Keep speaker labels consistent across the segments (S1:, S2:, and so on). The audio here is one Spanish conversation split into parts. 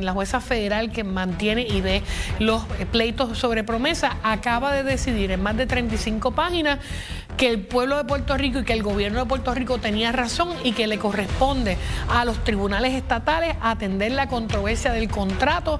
S1: La jueza federal que mantiene y ve los pleitos sobre promesa acaba de decidir en más de 35 páginas que el pueblo de Puerto Rico y que el gobierno de Puerto Rico tenía razón y que le corresponde a los tribunales estatales atender la controversia del contrato,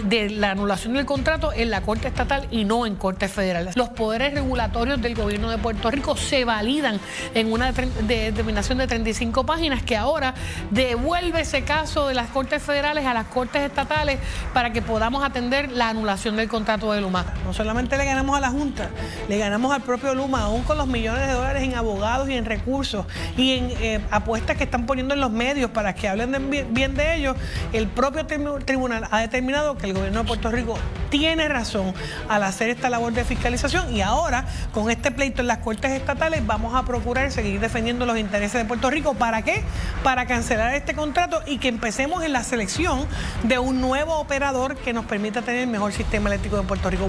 S1: de la anulación del contrato en la Corte Estatal y no en Corte Federal. Los poderes regulatorios del gobierno de Puerto Rico se validan en una determinación de 35 páginas que ahora devuelve ese caso de las Cortes Federales a las Cortes Estatales para que podamos atender la anulación del contrato de Luma.
S2: No solamente le ganamos a la Junta, le ganamos al propio Luma, aún con los millones de dólares en abogados y en recursos y en apuestas que están poniendo en los medios para que hablen bien de ellos. El propio tribunal ha determinado que el gobierno de Puerto Rico tiene razón al hacer esta labor de fiscalización y ahora con este pleito en las Cortes Estatales vamos a procurar seguir defendiendo los intereses de Puerto Rico. ¿Para qué? Para cancelar este contrato y que empecemos en la selección de un nuevo operador que nos permita tener el mejor sistema eléctrico de Puerto Rico.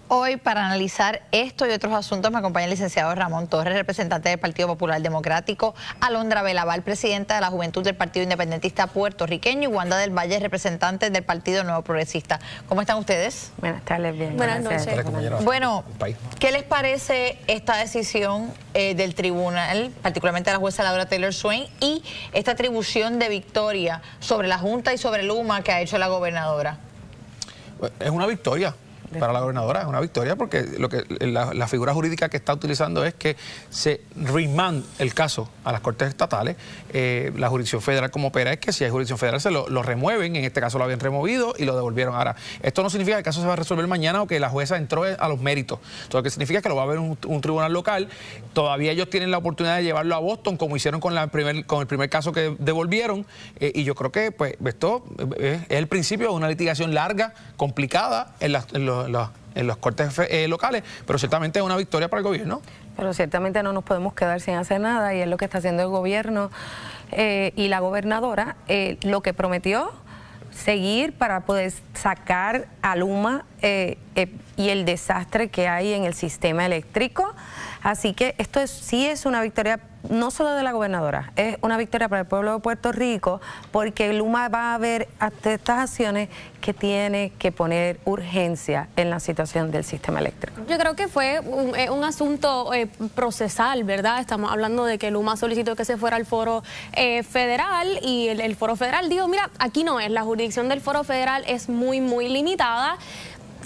S3: Hoy, para analizar esto y otros asuntos, me acompaña el licenciado Ramón Torres, representante del Partido Popular Democrático, Alondra Velaval, presidenta de la Juventud del Partido Independentista Puertorriqueño, y Wanda del Valle, representante del Partido Nuevo Progresista. ¿Cómo están ustedes?
S4: Buenas tardes, bien.
S3: Buenas noches. Bueno, ¿qué les parece esta decisión del tribunal, particularmente de la jueza Laura Taylor Swain, y esta atribución de victoria sobre la Junta y sobre Luma que ha hecho la gobernadora?
S5: Es una victoria para la gobernadora, es una victoria porque la figura jurídica que está utilizando es que se remand el caso a las Cortes Estatales. La jurisdicción federal como opera es que si hay jurisdicción federal se lo remueven, en este caso lo habían removido y lo devolvieron. Ahora, esto no significa que el caso se va a resolver mañana o que la jueza entró a los méritos. Todo lo que significa es que lo va a ver un tribunal local. Todavía ellos tienen la oportunidad de llevarlo a Boston, como hicieron con el primer caso que devolvieron, y yo creo que pues esto es el principio de una litigación larga, complicada en las cortes locales, pero ciertamente es una victoria para el gobierno.
S4: Pero ciertamente no nos podemos quedar sin hacer nada y es lo que está haciendo el gobierno y la gobernadora, lo que prometió seguir para poder sacar a Luma y el desastre que hay en el sistema eléctrico. Así que esto sí es una victoria no solo de la gobernadora, es una victoria para el pueblo de Puerto Rico, porque Luma va a ver hasta estas acciones que tiene que poner urgencia en la situación del sistema eléctrico.
S6: Yo creo que fue un asunto procesal, ¿verdad? Estamos hablando de que Luma solicitó que se fuera al foro federal y el foro federal dijo, mira, aquí no es, la jurisdicción del foro federal es muy limitada.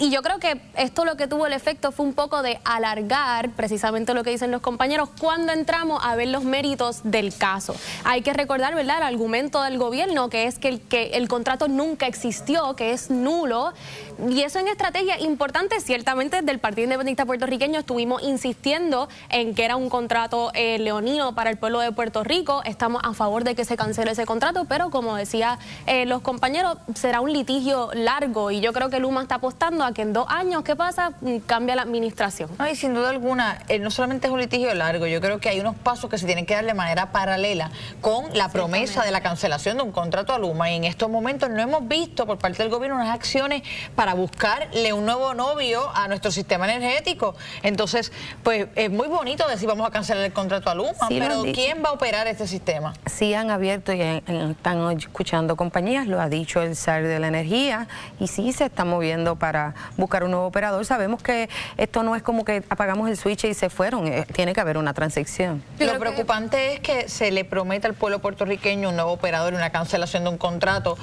S6: Y yo creo que esto lo que tuvo el efecto fue un poco de alargar precisamente lo que dicen los compañeros cuando entramos a ver los méritos del caso. Hay que recordar, ¿verdad?, el argumento del gobierno que es que el contrato nunca existió, que es nulo. Y eso en estrategia importante, ciertamente desde el Partido Independentista Puertorriqueño estuvimos insistiendo en que era un contrato leonino para el pueblo de Puerto Rico. Estamos a favor de que se cancele ese contrato, pero como decía los compañeros, será un litigio largo y yo creo que Luma está apostando a que en 2 años, ¿qué pasa? Cambia la administración.
S3: No, y sin duda alguna, no solamente es un litigio largo, yo creo que hay unos pasos que se tienen que dar de manera paralela con la promesa de la cancelación de un contrato a Luma, y en estos momentos no hemos visto por parte del gobierno unas acciones para buscarle un nuevo novio a nuestro sistema energético. Entonces, pues es muy bonito decir vamos a cancelar el contrato a Luma, sí, pero ¿quién va a operar este sistema?
S4: Sí han abierto y están escuchando compañías, lo ha dicho el SAR de la energía, y sí se está moviendo para buscar un nuevo operador. Sabemos que esto no es como que apagamos el switch y se fueron, tiene que haber una transacción.
S3: Lo preocupante es que se le prometa al pueblo puertorriqueño un nuevo operador y una cancelación de un contrato.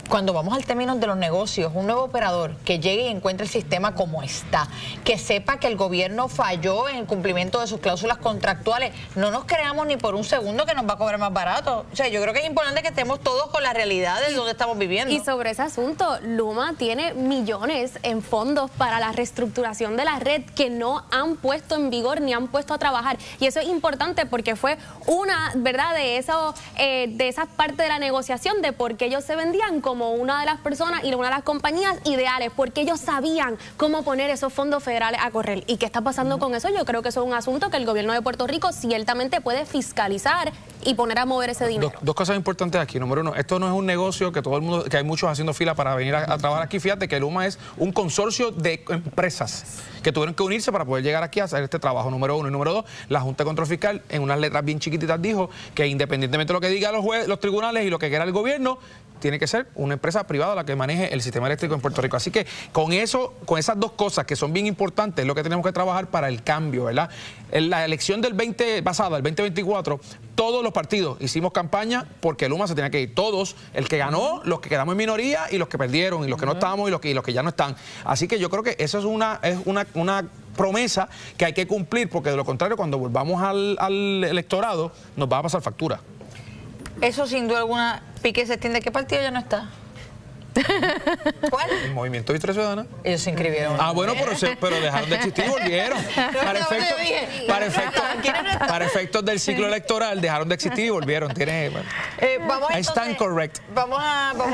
S3: Cuando vamos al término de los negocios, un nuevo operador que llegue y encuentre el sistema como está, que sepa que el gobierno falló en el cumplimiento de sus cláusulas contractuales, no nos creamos ni por un segundo que nos va a cobrar más barato. O sea, yo creo que es importante que estemos todos con la realidad de donde estamos viviendo.
S6: Y sobre ese asunto, Luma tiene millones en fondos para la reestructuración de la red que no han puesto en vigor ni han puesto a trabajar. Y eso es importante porque fue una, ¿verdad?, de esas partes de la negociación de por qué ellos se vendían como como una de las personas y una de las compañías ideales, porque ellos sabían cómo poner esos fondos federales a correr. ¿Y qué está pasando con eso? Yo creo que eso es un asunto que el gobierno de Puerto Rico ciertamente puede fiscalizar y poner a mover ese dinero.
S5: Dos cosas importantes aquí. Número uno, esto no es un negocio que todo el mundo, que hay muchos haciendo fila para venir a trabajar aquí. Fíjate que Luma es un consorcio de empresas que tuvieron que unirse para poder llegar aquí a hacer este trabajo, número uno. Y número dos, la Junta de Control Fiscal, en unas letras bien chiquititas, dijo que independientemente de lo que digan los tribunales y lo que quiera el gobierno, tiene que ser una empresa privada la que maneje el sistema eléctrico en Puerto Rico. Así que con eso, con esas dos cosas que son bien importantes, es lo que tenemos que trabajar para el cambio, ¿verdad? En la elección del 2024, todos los partidos hicimos campaña porque Luma se tenía que ir. Todos, el que ganó, los que quedamos en minoría y los que perdieron, y los que no estábamos y los que ya no están. Así que yo creo que eso es una promesa que hay que cumplir, porque de lo contrario, cuando volvamos al electorado, nos va a pasar factura.
S3: Eso sin duda alguna. Piqué se extiende. ¿Qué partido ya no está? ¿Cuál?
S5: El Movimiento Victoria Ciudadana.
S3: Ellos se inscribieron.
S5: Ah, bueno, pero dejaron de existir y volvieron. Para efectos del ciclo electoral, dejaron de existir y volvieron. I stand correct.
S3: Vamos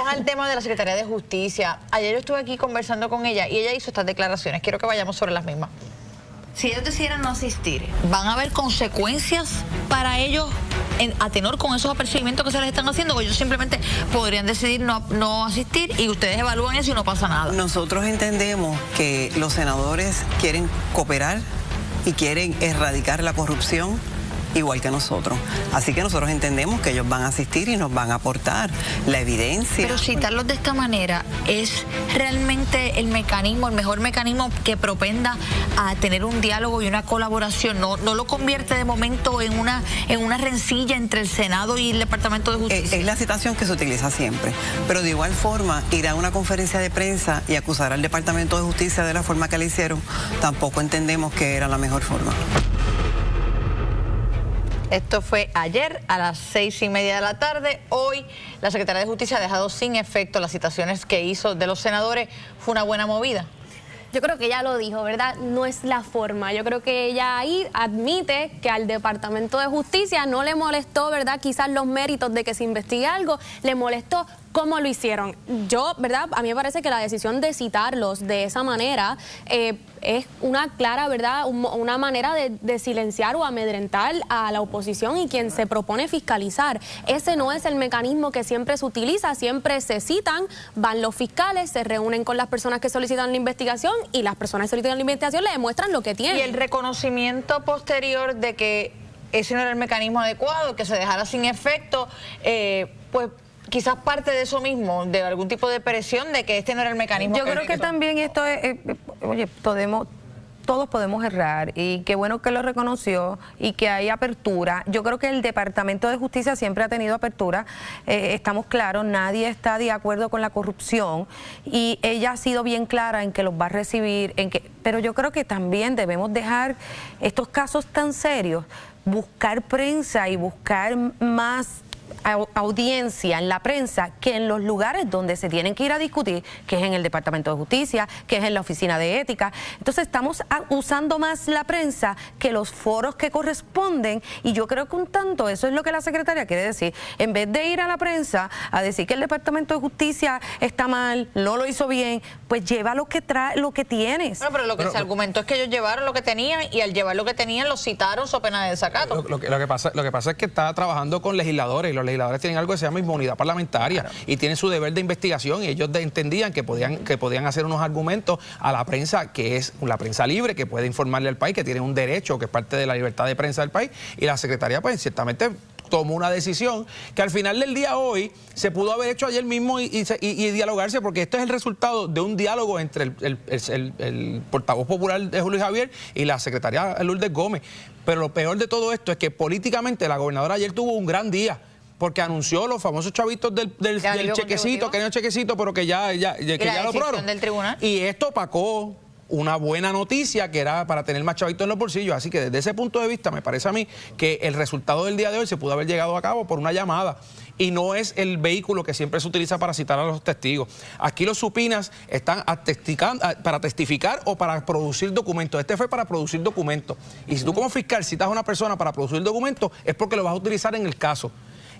S3: al tema de la Secretaría de Justicia. Ayer yo estuve aquí conversando con ella y ella hizo estas declaraciones. Quiero que vayamos sobre las mismas. Si ellos decidieran no asistir, ¿van a haber consecuencias para ellos a tenor con esos apercibimientos que se les están haciendo? O ellos simplemente podrían decidir no asistir y ustedes evalúan eso y no pasa nada.
S7: Nosotros entendemos que los senadores quieren cooperar y quieren erradicar la corrupción igual que nosotros. Así que nosotros entendemos que ellos van a asistir y nos van a aportar la evidencia.
S3: Pero citarlos de esta manera es realmente el mejor mecanismo que propenda a tener un diálogo y una colaboración. No lo convierte de momento en una rencilla entre el Senado y el Departamento de Justicia.
S7: Es la citación que se utiliza siempre. Pero de igual forma, ir a una conferencia de prensa y acusar al Departamento de Justicia de la forma que le hicieron, tampoco entendemos que era la mejor forma.
S3: Esto fue ayer a las 6:30 de la tarde. Hoy la Secretaría de Justicia ha dejado sin efecto las citaciones que hizo de los senadores. ¿Fue una buena movida?
S6: Yo creo que ella lo dijo, ¿verdad? No es la forma. Yo creo que ella ahí admite que al Departamento de Justicia no le molestó, ¿verdad? Quizás los méritos de que se investigue algo, le molestó cómo lo hicieron. Yo, ¿verdad? A mí me parece que la decisión de citarlos de esa manera es una clara, ¿verdad? Una manera de silenciar o amedrentar a la oposición y quien se propone fiscalizar. Ese no es el mecanismo que siempre se utiliza. Siempre se citan, van los fiscales, se reúnen con las personas que solicitan la investigación y las personas que solicitan la investigación le demuestran lo que tienen.
S3: Y el reconocimiento posterior de que ese no era el mecanismo adecuado, que se dejara sin efecto, pues quizás parte de eso mismo, de algún tipo de presión de que este no era el mecanismo.
S4: Yo creo que también esto es, oye, todos podemos errar y qué bueno que lo reconoció y que hay apertura. Yo creo que el Departamento de Justicia siempre ha tenido apertura, estamos claros, nadie está de acuerdo con la corrupción y ella ha sido bien clara en que los va a recibir, pero yo creo que también debemos dejar estos casos tan serios, buscar prensa y buscar más audiencia en la prensa que en los lugares donde se tienen que ir a discutir, que es en el Departamento de Justicia, que es en la Oficina de Ética. Entonces estamos usando más la prensa que los foros que corresponden y yo creo que un tanto eso es lo que la secretaria quiere decir. En vez de ir a la prensa a decir que el Departamento de Justicia está mal, no lo hizo bien, pues lleva lo que tienes.
S3: Bueno, pero lo que se argumentó es que ellos llevaron lo que tenían y al llevar lo que tenían lo citaron so pena de desacato.
S5: Lo que pasa es que está trabajando con legisladores y los legisladores tienen algo que se llama inmunidad parlamentaria y tienen su deber de investigación y ellos entendían que podían hacer unos argumentos a la prensa, que es la prensa libre, que puede informarle al país, que tiene un derecho, que es parte de la libertad de prensa del país, y la secretaría pues ciertamente tomó una decisión que al final del día hoy se pudo haber hecho ayer mismo y dialogarse, porque esto es el resultado de un diálogo entre el portavoz popular de Julio Javier y la secretaria Lourdes Gómez. Pero lo peor de todo esto es que políticamente la gobernadora ayer tuvo un gran día, porque anunció los famosos chavitos del chequecito, que no es chequecito, pero que ya lo aprobaron.
S3: Del tribunal.
S5: Y esto opacó una buena noticia que era para tener más chavitos en los bolsillos. Así que desde ese punto de vista me parece a mí que el resultado del día de hoy se pudo haber llegado a cabo por una llamada y no es el vehículo que siempre se utiliza para citar a los testigos. Aquí los supinas están para testificar o para producir documentos. Este fue para producir documentos. Y si tú como fiscal citas a una persona para producir documentos es porque lo vas a utilizar en el caso.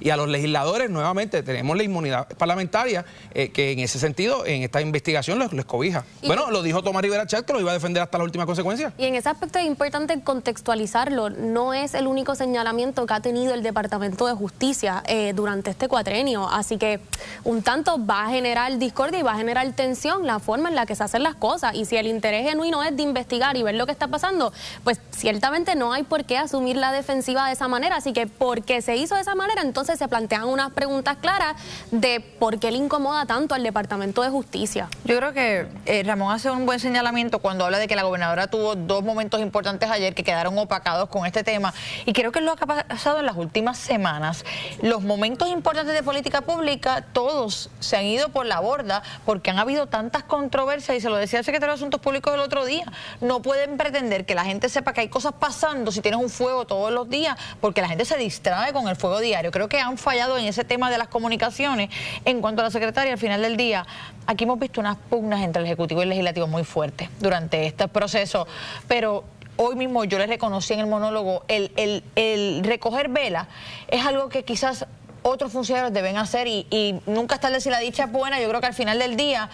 S5: Y a los legisladores, nuevamente, tenemos la inmunidad parlamentaria, que en ese sentido, en esta investigación les cobija. Bueno, lo dijo Tomás Rivera Chat, que lo iba a defender hasta la última consecuencia.
S6: Y en ese aspecto es importante contextualizarlo. No es el único señalamiento que ha tenido el Departamento de Justicia durante este cuatrenio. Así que un tanto va a generar discordia y va a generar tensión la forma en la que se hacen las cosas. Y si el interés genuino es de investigar y ver lo que está pasando, pues ciertamente no hay por qué asumir la defensiva de esa manera. Así que porque se hizo de esa manera, entonces se plantean unas preguntas claras de por qué le incomoda tanto al Departamento de Justicia.
S3: Yo creo que Ramón hace un buen señalamiento cuando habla de que la gobernadora tuvo dos momentos importantes ayer que quedaron opacados con este tema, y creo que es lo que ha pasado en las últimas semanas. Los momentos importantes de política pública, todos se han ido por la borda porque han habido tantas controversias, y se lo decía el secretario de Asuntos Públicos el otro día. No pueden pretender que la gente sepa que hay cosas pasando si tienes un fuego todos los días, porque la gente se distrae con el fuego diario. Creo que han fallado en ese tema de las comunicaciones. En cuanto a la secretaria, al final del día, aquí hemos visto unas pugnas entre el Ejecutivo y el Legislativo muy fuertes durante este proceso, pero hoy mismo yo les reconocí en el monólogo, el recoger vela es algo que quizás otros funcionarios deben hacer, y nunca es tarde si la dicha es buena. Yo creo que al final del día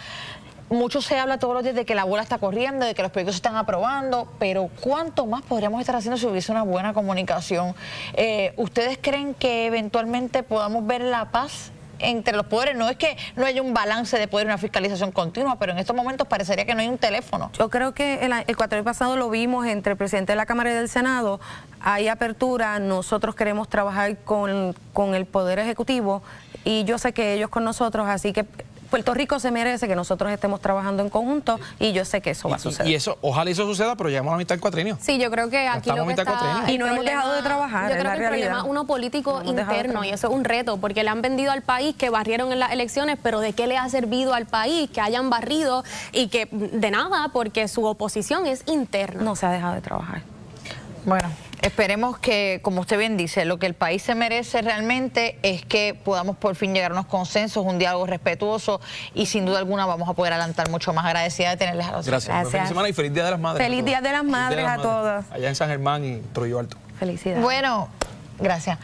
S3: mucho se habla todos los días de que la bola está corriendo, de que los proyectos se están aprobando, pero ¿cuánto más podríamos estar haciendo si hubiese una buena comunicación? ¿Ustedes creen que eventualmente podamos ver la paz entre los poderes? No es que no haya un balance de poder y una fiscalización continua, pero en estos momentos parecería que no hay un teléfono.
S4: Yo creo que el cuatrenio pasado lo vimos entre el presidente de la Cámara y del Senado. Hay apertura, nosotros queremos trabajar con el Poder Ejecutivo, y yo sé que ellos con nosotros, así que Puerto Rico se merece que nosotros estemos trabajando en conjunto, y yo sé que eso va a suceder.
S5: Y eso, ojalá eso suceda, pero llegamos a la mitad del cuatrenio.
S6: Sí, yo creo que aquí lo que está...
S4: Y no hemos dejado de trabajar,
S6: yo creo que el problema es uno político interno, y eso es un reto, porque le han vendido al país que barrieron en las elecciones, pero ¿de qué le ha servido al país que hayan barrido? Y que de nada, porque su oposición es interna.
S4: No se ha dejado de trabajar.
S3: Bueno, esperemos que, como usted bien dice, lo que el país se merece realmente es que podamos por fin llegar a unos consensos, un diálogo respetuoso, y sin duda alguna vamos a poder adelantar mucho más. Agradecida de tenerles a los dos.
S5: Gracias. Buen fin de semana y feliz Día de las Madres.
S4: Feliz Día de las Madres a todos.
S5: Allá en San Germán y Trujillo Alto.
S4: Felicidades.
S3: Bueno, gracias.